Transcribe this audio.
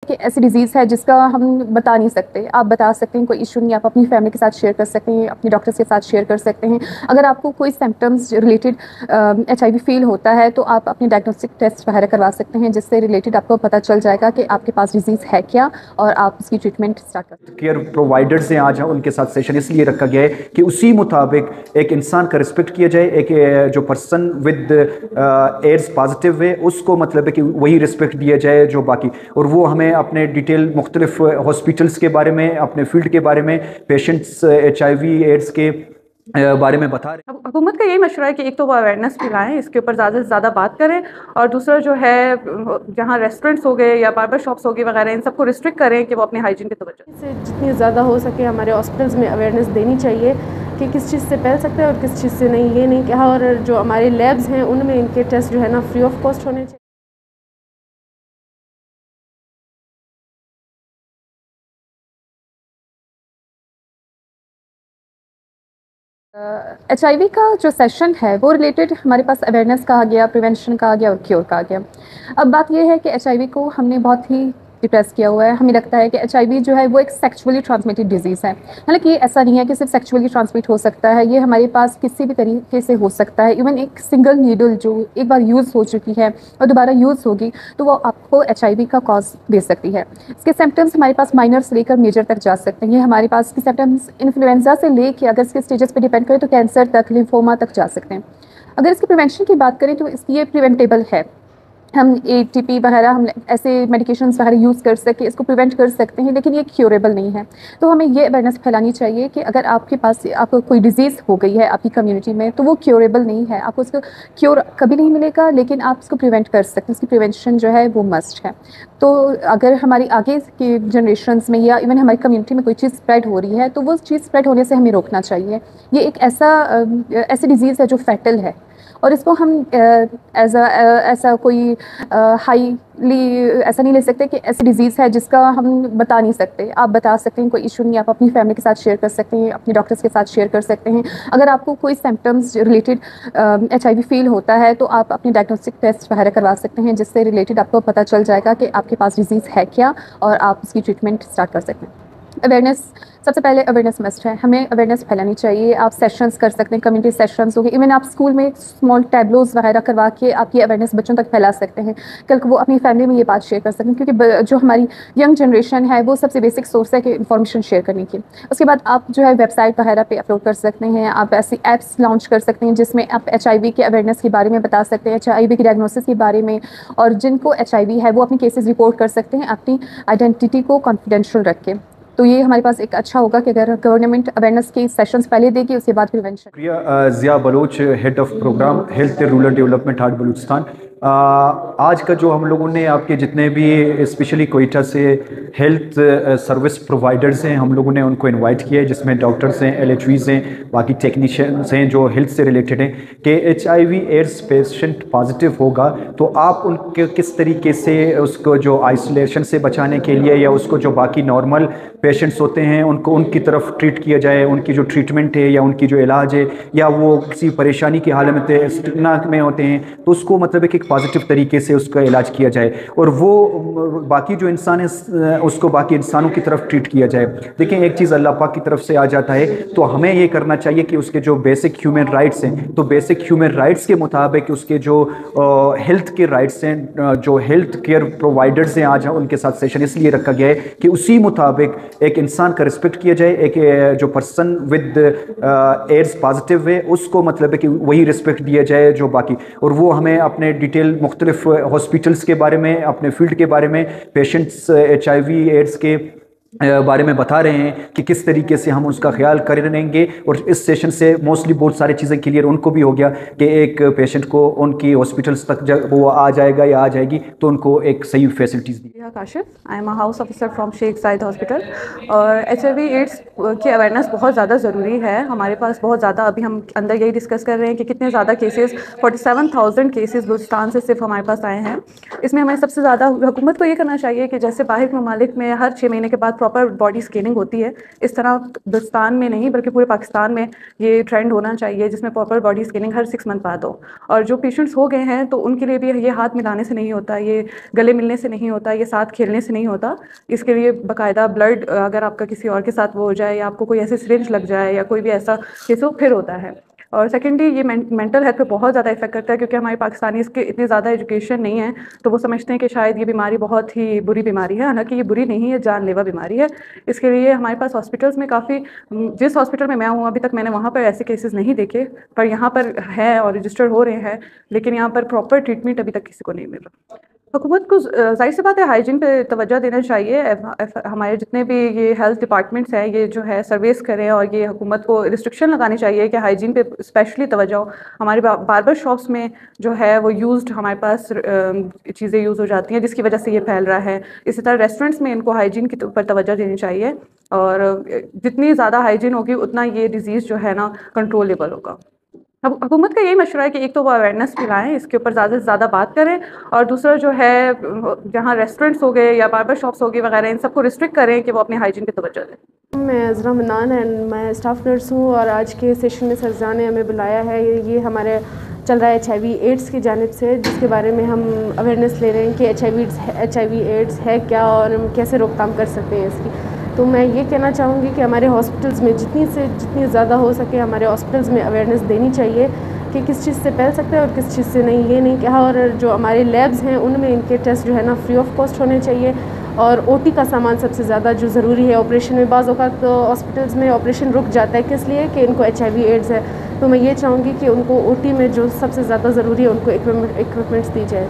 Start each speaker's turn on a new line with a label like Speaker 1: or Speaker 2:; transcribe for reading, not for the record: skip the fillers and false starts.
Speaker 1: کہ ایسی ڈیزیز ہے جس کا ہم بتا نہیں سکتے. آپ بتا سکتے ہیں کوئی ایشو نہیں, آپ اپنی فیملی کے ساتھ شیئر کر سکتے ہیں, اپنے ڈاکٹرس کے ساتھ شیئر کر سکتے ہیں. اگر آپ کو کوئی سمپٹمز ریلیٹڈ HIV فیل ہوتا ہے تو آپ اپنے ڈائگنوسٹک ٹیسٹ وغیرہ کروا سکتے ہیں, جس سے ریلیٹڈ آپ کو پتہ چل جائے گا کہ آپ کے پاس ڈیزیز ہے کیا اور آپ اس کی ٹریٹمنٹ اسٹارٹ کر سکتے ہیں.
Speaker 2: کیئر پرووائڈرز ہیں آج ان کے ساتھ سیشن اس لیے رکھا گیا ہے کہ اسی مطابق ایک انسان کا رسپیکٹ کیا جائے. ایک جو پرسن ود ایڈز پازیٹیو ہے اس کو مطلب ہے کہ وہی رسپیکٹ دیا جائے جو باقی, اور وہ ہمیں اپنے ڈیٹیل مختلف ہاسپٹلس کے بارے میں, اپنے فیلڈ کے بارے میں, پیشنٹس HIV ایڈز کے بارے میں بتا رہے ہیں.
Speaker 3: حکومت کا یہی مشورہ ہے کہ ایک تو وہ اویئرنیس پھیلائیں, اس کے اوپر زیادہ سے زیادہ بات کریں, اور دوسرا جو ہے جہاں ریسٹورینٹس ہو گئے یا باربر شاپس ہو گئی وغیرہ ان سب کو ریسٹرکٹ کریں کہ وہ اپنے ہائیجین کی توجہ
Speaker 4: سے جتنی زیادہ ہو سکے ہمارے ہاسپٹلس میں اویئرنیس دینی چاہیے کہ کس چیز سے پھیل سکتا ہے اور کس چیز سے نہیں. یہ نہیں کہا, اور جو ہمارے لیبز ہیں ان میں ان کے ٹیسٹ جو ہے نا فری آف کاسٹ ہونے چاہیے.
Speaker 1: HIV کا جو سیشن ہے وہ ریلیٹڈ ہمارے پاس اویئرنیس کا آ گیا, پریونشن کا آ گیا اور کیور کا آ گیا. اب بات یہ ہے کہ HIV کو ہم نے بہت ہی ڈپریس کیا ہوا ہے. ہمیں لگتا ہے کہ HIV جو ہے وہ ایک سیکچولی ٹرانسمیٹڈ ڈیزیز ہے, حالانکہ یہ ایسا نہیں ہے کہ صرف سیکچولی ٹرانسمٹ ہو سکتا ہے. یہ ہمارے پاس کسی بھی طریقے سے ہو سکتا ہے. ایون ایک سنگل نیڈل جو ایک بار یوز ہو چکی ہے اور دوبارہ یوز ہوگی تو وہ آپ کو HIV کا کاز دے سکتی ہے. اس کے سمپٹمس ہمارے پاس مائنر سے لے کر میجر تک جا سکتے ہیں. ہمارے پاس کے سمپٹمس انفلوئنزا سے لے کے اگر اس کے اسٹیجز پہ ڈیپینڈ کریں تو کینسر تک, لیمفوما تک جا سکتے ہیں. اگر اس کی پریونشن کی بات کریں تو اس کی یہ پریونٹیبل ہے. ہم ATP وغیرہ ہم ایسے میڈیکیشنز وغیرہ یوز کر سکے, اس کو پریونٹ کر سکتے ہیں, لیکن یہ کیوریبل نہیں ہے. تو ہمیں یہ اویئرنیس پھیلانی چاہیے کہ اگر آپ کے پاس آپ کو کوئی ڈیزیز ہو گئی ہے آپ کی کمیونٹی میں تو وہ کیوریبل نہیں ہے. آپ کو اس کو کیور کبھی نہیں ملے گا, لیکن آپ اس کو پریونٹ کر سکتے ہیں. اس کی پریونشن جو ہے وہ مسٹ ہے. تو اگر ہماری آگے کی جنریشنز میں یا ایون ہماری کمیونٹی میں کوئی چیز اسپریڈ ہو رہی ہے تو وہ چیز اسپریڈ ہونے سے ہمیں روکنا چاہیے. یہ ایک ایسی ڈیزیز ہے جو فیٹل ہے, اور اس کو ہم ایسا کوئی ہائیلی ایسا نہیں لے سکتے کہ ایسی ڈیزیز ہے جس کا ہم بتا نہیں سکتے. آپ بتا سکتے ہیں کوئی ایشو نہیں, آپ اپنی فیملی کے ساتھ شیئر کر سکتے ہیں, اپنے ڈاکٹرس کے ساتھ شیئر کر سکتے ہیں. اگر آپ کو کوئی سمپٹمز ریلیٹڈ HIV فیل ہوتا ہے تو آپ اپنے ڈائگنوسٹک ٹیسٹ وغیرہ کروا سکتے ہیں, جس سے ریلیٹڈ آپ کو پتہ چل جائے گا کہ آپ کے پاس ڈیزیز ہے کیا اور آپ اس کی ٹریٹمنٹ اسٹارٹ کر سکتے ہیں. اویئرنیس سب سے پہلے اویئرنیس مسٹ ہے. ہمیں اویئرنیس پھیلانی چاہیے. آپ سیشنز کر سکتے ہیں, کمیونٹی سیشنز ہو گئے, ایون آپ اسکول میں اسمال ٹیبلوز وغیرہ کروا کے آپ یہ اویئرنیس بچوں تک پھیلا سکتے ہیں. کل کو وہ اپنی فیملی میں یہ بات شیئر کر سکتے ہیں, کیونکہ جو ہماری ینگ جنریشن ہے وہ سب سے بیسک سورس ہے کہ انفارمیشن شیئر کرنے کی. اس کے بعد آپ جو ہے ویب سائٹ وغیرہ پہ اپلوڈ کر سکتے ہیں. آپ ایسی ایپس لانچ کر سکتے ہیں جس میں آپ HIV کے اویئرنیس کے بارے میں بتا سکتے ہیں, HIV کے ڈائگنوسس کے بارے میں, اور جن کو HIV ہے وہ اپنی کیسز رپورٹ کر سکتے ہیں اپنی آئیڈینٹی کو کانفیڈینشیل رکھ کے. تو یہ ہمارے پاس ایک اچھا ہوگا کہ اگر گورنمنٹ اویئرنیس کے سیشنز پہلے دے گی, اس کے بعد prevention.
Speaker 2: Zia Baloch, head of programme health rural development heart Balochistan. آج کا جو ہم لوگوں نے آپ کے جتنے بھی اسپیشلی کوئٹہ سے ہیلتھ سروس پرووائڈرز ہیں ہم لوگوں نے ان کو انوائٹ کیا ہے, جس میں ڈاکٹرز ہیں, LHVs ہیں, باقی ٹیکنیشینز ہیں جو ہیلتھ سے ریلیٹڈ ہیں, کہ HIV ایڈز پیشنٹ پازیٹیو ہوگا تو آپ ان کے کس طریقے سے اس کو جو آئسولیشن سے بچانے کے لیے یا اس کو جو باقی نارمل پیشنٹس ہوتے ہیں ان کو ان کی طرف ٹریٹ کیا جائے, ان کی جو ٹریٹمنٹ ہے یا ان کی جو علاج ہے, یا وہ کسی پریشانی کی حالت اسٹنا میں ہوتے ہیں تو اس کو مطلب ایک پازیٹیو طریقے سے اس کا علاج کیا جائے, اور وہ باقی جو انسان ہے اس کو باقی انسانوں کی طرف ٹریٹ کیا جائے. دیکھیں ایک چیز اللہ پاک کی طرف سے آ جاتا ہے تو ہمیں یہ کرنا چاہیے کہ اس کے جو بیسک ہیومن رائٹس ہیں تو بیسک ہیومن رائٹس کے مطابق اس کے جو ہیلتھ کے رائٹس ہیں, جو ہیلتھ کیئر پرووائڈرز ہیں آج ان کے ساتھ سیشن اس لیے رکھا گیا ہے کہ اسی مطابق ایک انسان کا رسپیکٹ کیا جائے. ایک جو پرسن ود ایڈز پازیٹیو ہے اس کو مطلب ہے کہ وہی رسپیکٹ دیا جائے جو باقی, اور وہ ہمیں اپنے ڈیٹیل مختلف ہاسپٹلس کے بارے میں, اپنے فیلڈ کے بارے میں, پیشنٹس HIV ایڈز کے بارے میں بتا رہے ہیں کہ کس طریقے سے ہم اس کا خیال کریں گے. اور اس سیشن سے موسٹلی بہت ساری چیزیں کلیئر ان کو بھی ہو گیا کہ ایک پیشنٹ کو ان کی ہاسپٹلس تک جب وہ آ جائے گا یا آ جائے گی تو ان کو ایک صحیح facilities the.
Speaker 3: Kashif, I am a house officer from Sheikh Zayed hospital. اور HIV ایڈس کی اویئرنیس بہت زیادہ ضروری ہے. ہمارے پاس بہت زیادہ ابھی ہم اندر یہی ڈسکس کر رہے ہیں کہ کتنے زیادہ کیسز 47,000 کیسز بلوچستان سے صرف ہمارے پاس آئے ہیں. اس میں ہمیں سب سے زیادہ حکومت کو یہ کرنا چاہیے کہ جیسے باہر کے ممالک میں ہر 6 مہینے کے بعد پراپر باڈی اسکیننگ ہوتی ہے. اس طرح ہندوستان میں نہیں بلکہ پورے پاکستان میں یہ ٹرینڈ ہونا چاہیے جس میں پراپر باڈی اسکیننگ ہر 6 منتھ بعد ہو. اور جو پیشنٹس ہو گئے ہیں تو ان کے لیے بھی یہ ہاتھ ملانے سے نہیں ہوتا, یہ گلے ملنے سے نہیں ہوتا, یہ ساتھ کھیلنے سے نہیں ہوتا. اس کے لیے باقاعدہ بلڈ اگر آپ کا کسی اور کے ساتھ وہ ہو جائے یا آپ کو کوئی ایسے سرنج لگ جائے یا کوئی بھی ایسا کیس ہو پھر ہوتا ہے. اور سیکنڈلی یہ مینٹل ہیلتھ پہ بہت زیادہ افیکٹ کرتا ہے کیونکہ ہمارے پاکستانی اس کے اتنی زیادہ ایجوکیشن نہیں ہے تو وہ سمجھتے ہیں کہ شاید یہ بیماری بہت ہی بری بیماری ہے, حالانکہ یہ بری نہیں ہے, جان لیوا بیماری ہے. اس کے لیے ہمارے پاس ہاسپٹلس میں کافی, جس ہاسپٹل میں ہوں ابھی تک میں نے وہاں پر ایسے کیسز نہیں دیکھے, پر یہاں پر ہے اور رجسٹر ہو رہے ہیں, لیکن یہاں پر پراپر ٹریٹمنٹ ابھی تک کسی کو نہیں مل رہا. حکومت کو ظاہر سی بات ہے ہائیجین پہ توجہ دینا چاہیے. ہمارے جتنے بھی یہ ہیلتھ ڈپارٹمنٹس ہیں یہ جو ہے سرویس کریں اور یہ حکومت کو ریسٹرکشن لگانی چاہیے کہ ہائیجین پہ اسپیشلی توجہ ہو. ہمارے باربر شاپس میں جو ہے وہ یوزڈ ہمارے پاس چیزیں یوز ہو جاتی ہیں جس کی وجہ سے یہ پھیل رہا ہے. اسی طرح ریسٹورینٹس میں ان کو ہائیجین کے اوپر توجہ دینی چاہیے, اور جتنی زیادہ ہائیجین ہوگی اتنا یہ ڈیزیز جو ہے نا کنٹرولیبل ہوگا. حکومت کا یہی مشورہ ہے کہ ایک تو وہ اویئرنیس پھیلائیں, اس کے اوپر زیادہ سے زیادہ بات کریں, اور دوسرا جو ہے جہاں ریسٹورینٹس ہو گئے یا باربر شاپس ہو گئے وغیرہ ان سب کو ریسٹرکٹ کریں کہ وہ اپنے ہائیجین پہ توجہ دیں.
Speaker 4: میں عذرا منان اینڈ میں اسٹاف نرس ہوں, اور آج کے سیشن میں سرزان نے ہمیں بلایا ہے. یہ ہمارے چل رہا ہے HIV ایڈس کی جانب سے, جس کے بارے میں ہم اویئرنیس لے رہے ہیں کہ HIV ایڈس ہے کیا اور ہم کیسے روک تھام کر سکتے ہیں اس کی. تو میں یہ کہنا چاہوں گی کہ ہمارے ہاسپٹلس میں جتنی زیادہ ہو سکے ہمارے ہاسپٹلس میں اویئرنیس دینی چاہیے کہ کس چیز سے پھیل سکتا ہے اور کس چیز سے نہیں. یہ نہیں کہا, اور جو ہمارے لیبز ہیں ان میں ان کے ٹیسٹ جو ہے نا فری آف کاسٹ ہونے چاہیے. اور OT کا سامان سب سے زیادہ جو ضروری ہے, آپریشن میں بعض اوقات تو ہاسپٹلس میں آپریشن رک جاتا ہے کس لیے کہ ان کو HIV ایڈز ہے. تو میں یہ چاہوں گی کہ ان کو OT میں جو سب سے زیادہ ضروری ہے ان کو اکوپمنٹس دی جائے.